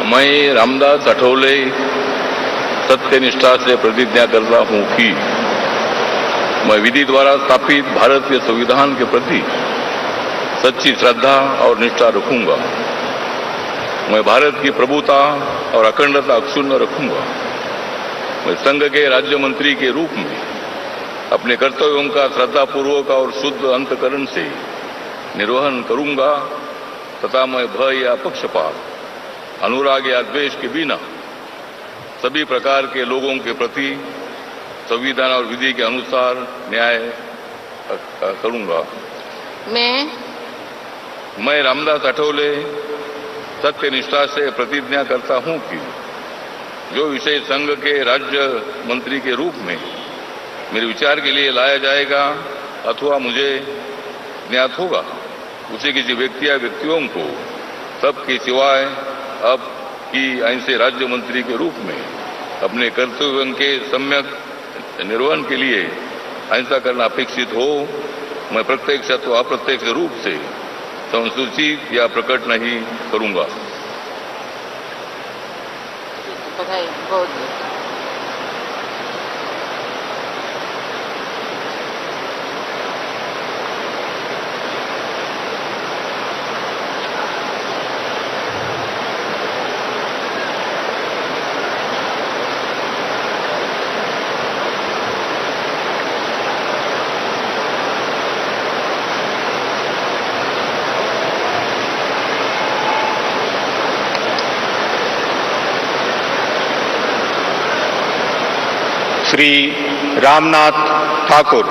मैं रामदास आठवले सत्यनिष्ठा से प्रतिज्ञा करता हूं कि मैं विधि द्वारा स्थापित भारतीय संविधान के प्रति सच्ची श्रद्धा और निष्ठा रखूंगा। मैं भारत की प्रभुता और अखंडता अक्षुण्ण रखूंगा। मैं संघ के राज्य मंत्री के रूप में अपने कर्तव्यों का श्रद्धापूर्वक और शुद्ध अंतकरण से निर्वहन करूंगा तथा मैं भय या पक्षपात, अनुराग या द्वेष के बिना सभी प्रकार के लोगों के प्रति संविधान और विधि के अनुसार न्याय करूंगा। मैं रामदास आठवले सत्यनिष्ठा से प्रतिज्ञा करता हूं कि जो विषय संघ के राज्य मंत्री के रूप में मेरे विचार के लिए लाया जाएगा अथवा मुझे ज्ञात होगा, उसे किसी व्यक्ति या व्यक्तियों को तब के सिवाय अब की ऐसे राज्य मंत्री के रूप में अपने कर्तव्यों के सम्यक निर्वहन के लिए ऐसा करना अपेक्षित हो, मैं प्रत्यक्ष अथवा अप्रत्यक्ष रूप से संसूचित या प्रकट नहीं करूंगा। श्री रामनाथ ठाकुर।